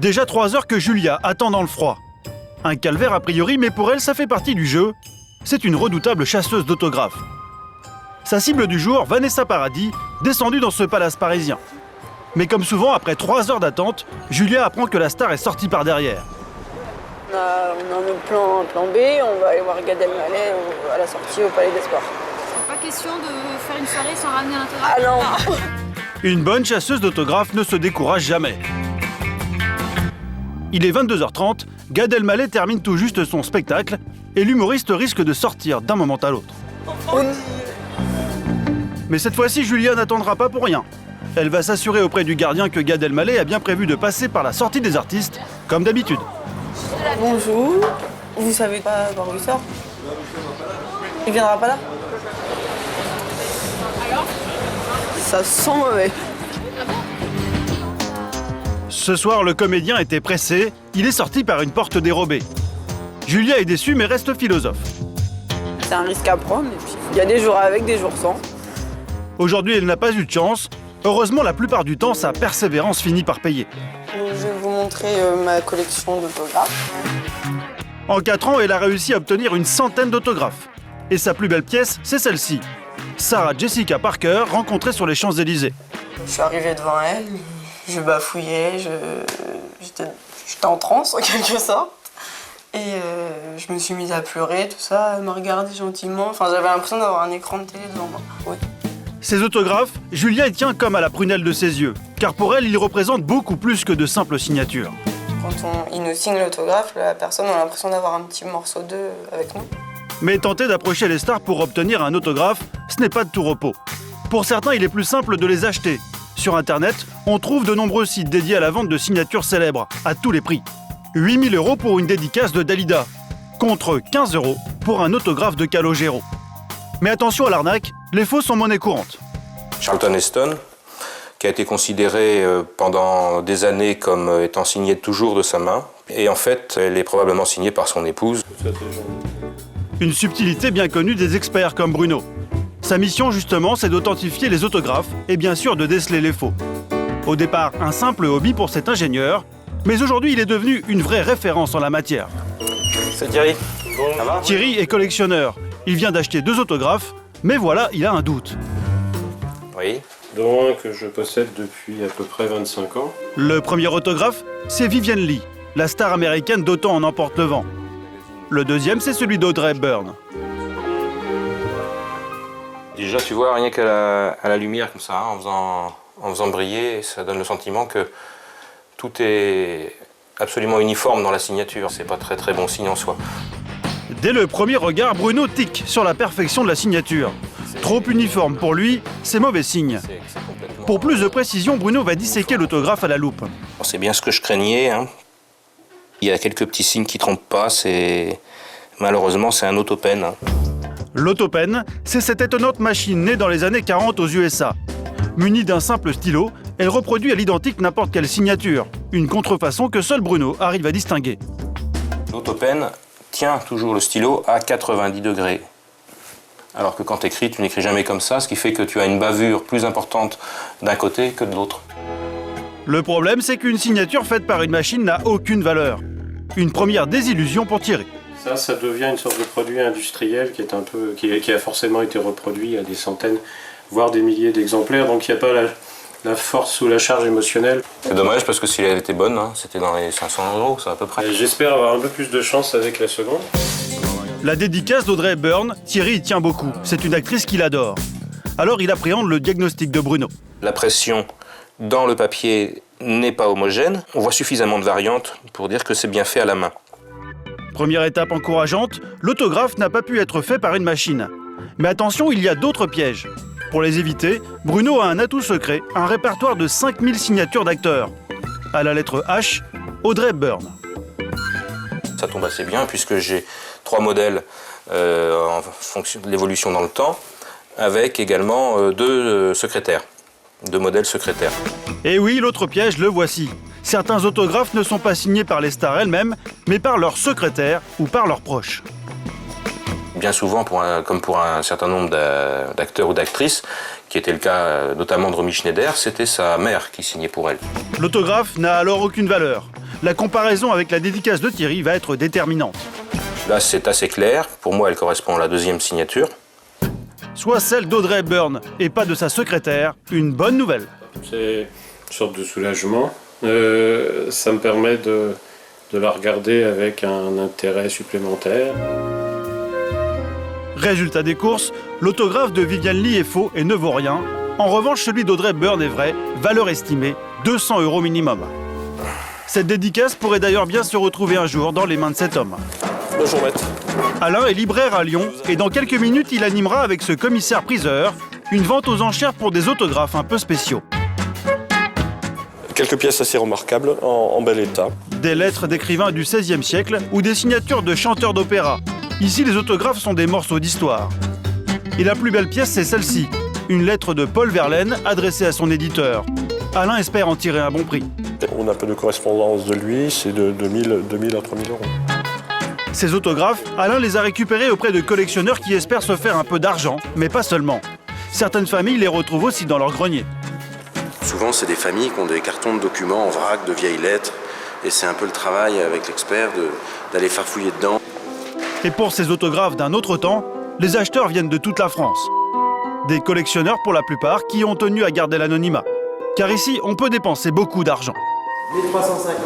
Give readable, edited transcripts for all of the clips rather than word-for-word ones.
Déjà 3 heures que Julia attend dans le froid. Un calvaire a priori, mais pour elle, ça fait partie du jeu. C'est une redoutable chasseuse d'autographes. Sa cible du jour, Vanessa Paradis, descendue dans ce palace parisien. Mais comme souvent, après 3 heures d'attente, Julia apprend que la star est sortie par derrière. On a un plan B, on va aller voir Gad Elmaleh à la sortie au Palais des Sports. Pas question de faire une soirée sans ramener un autographe. Ah non. Une bonne chasseuse d'autographes ne se décourage jamais. Il est 22h30, Gad Elmaleh termine tout juste son spectacle et l'humoriste risque de sortir d'un moment à l'autre. Mais cette fois-ci, Julia n'attendra pas pour rien. Elle va s'assurer auprès du gardien que Gad Elmaleh a bien prévu de passer par la sortie des artistes, comme d'habitude. Bonjour. Vous savez pas quand il sort? Il viendra pas là? Ça sent mauvais. Ce soir, le comédien était pressé, il est sorti par une porte dérobée. Julia est déçue mais reste philosophe. C'est un risque à prendre et puis il y a des jours avec, des jours sans. Aujourd'hui, elle n'a pas eu de chance. Heureusement, la plupart du temps, sa persévérance finit par payer. Je vais vous montrer ma collection d'autographes. En 4 ans, elle a réussi à obtenir une centaine d'autographes. Et sa plus belle pièce, c'est celle-ci. Sarah Jessica Parker, rencontrée sur les Champs-Élysées. Je suis arrivée devant elle, je bafouillais, j'étais en transe en quelque sorte. Et je me suis mise à pleurer, tout ça, elle m'a regardé gentiment. Enfin, j'avais l'impression d'avoir un écran de télé devant moi. Oui. Ces autographes, Julia y tient comme à la prunelle de ses yeux, car pour elle, ils représentent beaucoup plus que de simples signatures. Quand il nous signe l'autographe, la personne a l'impression d'avoir un petit morceau d'eux avec nous. Mais tenter d'approcher les stars pour obtenir un autographe, ce n'est pas de tout repos. Pour certains, il est plus simple de les acheter. Sur Internet, on trouve de nombreux sites dédiés à la vente de signatures célèbres, à tous les prix. 8 000 € pour une dédicace de Dalida, contre 15 € pour un autographe de Calogero. Mais attention à l'arnaque, les faux sont monnaie courante. Charlton Heston, qui a été considéré pendant des années comme étant signé toujours de sa main. Et en fait, elle est probablement signée par son épouse. Une subtilité bien connue des experts comme Bruno. Sa mission, justement, c'est d'authentifier les autographes et bien sûr de déceler les faux. Au départ, un simple hobby pour cet ingénieur, mais aujourd'hui, il est devenu une vraie référence en la matière. C'est Thierry. Bon, ça va? Thierry est collectionneur. Il vient d'acheter 2 autographes, mais voilà, il a un doute. Oui. Dont un que je possède depuis à peu près 25 ans. Le premier autographe, c'est Vivienne Lee, la star américaine d'Autant en emporte le vent. Le deuxième, c'est celui d'Audrey Hepburn. Déjà, tu vois, rien qu'à la lumière comme ça, hein, en faisant briller, ça donne le sentiment que tout est absolument uniforme dans la signature. C'est pas très très bon signe en soi. Dès le premier regard, Bruno tique sur la perfection de la signature. Trop uniforme pour lui, c'est mauvais signe. Pour plus de précision, Bruno va disséquer l'autographe à la loupe. C'est bien ce que je craignais. Hein. Il y a quelques petits signes qui trompent pas. Malheureusement, c'est un autopen. Hein. L'autopen, c'est cette étonnante machine née dans les années 40 aux USA. Munie d'un simple stylo, elle reproduit à l'identique n'importe quelle signature. Une contrefaçon que seul Bruno arrive à distinguer. L'autopen tient toujours le stylo à 90 degrés. Alors que quand tu écris, tu n'écris jamais comme ça, ce qui fait que tu as une bavure plus importante d'un côté que de l'autre. Le problème, c'est qu'une signature faite par une machine n'a aucune valeur. Une première désillusion pour Thierry. Ça devient une sorte de produit industriel qui a forcément été reproduit à des centaines, voire des milliers d'exemplaires, donc il n'y a pas la force ou la charge émotionnelle. C'est dommage parce que si elle était bonne, hein, c'était dans les 500 €, ça à peu près. J'espère avoir un peu plus de chance avec la seconde. La dédicace d'Audrey Hepburn, Thierry y tient beaucoup. C'est une actrice qu'il adore. Alors il appréhende le diagnostic de Bruno. La pression dans le papier n'est pas homogène. On voit suffisamment de variantes pour dire que c'est bien fait à la main. Première étape encourageante, l'autographe n'a pas pu être fait par une machine. Mais attention, il y a d'autres pièges. Pour les éviter, Bruno a un atout secret, un répertoire de 5000 signatures d'acteurs. À la lettre H, Audrey Hepburn. Ça tombe assez bien puisque j'ai 3 modèles en fonction de l'évolution dans le temps, avec également 2 secrétaires, 2 modèles secrétaires. Et oui, l'autre piège, le voici. Certains autographes ne sont pas signés par les stars elles-mêmes, mais par leurs secrétaires ou par leurs proches. Bien souvent, comme pour un certain nombre d'acteurs ou d'actrices, qui était le cas notamment de Romy Schneider, c'était sa mère qui signait pour elle. L'autographe n'a alors aucune valeur. La comparaison avec la dédicace de Thierry va être déterminante. Là, c'est assez clair. Pour moi, elle correspond à la deuxième signature. Soit celle d'Audrey Hepburn et pas de sa secrétaire, une bonne nouvelle. C'est une sorte de soulagement. Ça me permet de la regarder avec un intérêt supplémentaire. Résultat des courses, l'autographe de Viviane Lee est faux et ne vaut rien. En revanche, celui d'Audrey Hepburn est vrai, valeur estimée, 200 € minimum. Cette dédicace pourrait d'ailleurs bien se retrouver un jour dans les mains de cet homme. Bonjour maître. Alain est libraire à Lyon et dans quelques minutes, il animera avec ce commissaire-priseur une vente aux enchères pour des autographes un peu spéciaux. Quelques pièces assez remarquables, en bel état. Des lettres d'écrivains du XVIe siècle ou des signatures de chanteurs d'opéra. Ici, les autographes sont des morceaux d'histoire. Et la plus belle pièce, c'est celle-ci. Une lettre de Paul Verlaine adressée à son éditeur. Alain espère en tirer un bon prix. On a peu de correspondance de lui, c'est de 2000 à 3000 €. Ces autographes, Alain les a récupérés auprès de collectionneurs qui espèrent se faire un peu d'argent, mais pas seulement. Certaines familles les retrouvent aussi dans leur grenier. Souvent, c'est des familles qui ont des cartons de documents en vrac, de vieilles lettres, et c'est un peu le travail avec l'expert d'aller farfouiller dedans. Et pour ces autographes d'un autre temps, les acheteurs viennent de toute la France. Des collectionneurs pour la plupart qui ont tenu à garder l'anonymat. Car ici, on peut dépenser beaucoup d'argent. 1350.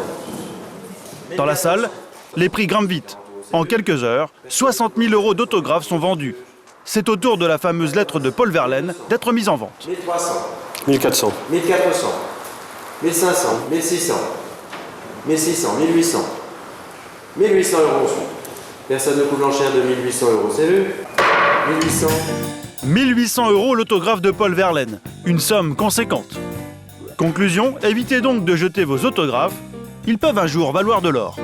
Dans la salle, les prix grimpent vite. En quelques heures, 60 000 € d'autographes sont vendus. C'est au tour de la fameuse lettre de Paul Verlaine d'être mise en vente. 1300, 1400. 1400, 1500, 1600, 1600, 1800. 1800 € ensuite. Personne ne couvre l'enchère de 1800 €, c'est vu 1800. 1800 € l'autographe de Paul Verlaine. Une somme conséquente. Conclusion, évitez donc de jeter vos autographes. Ils peuvent un jour valoir de l'or.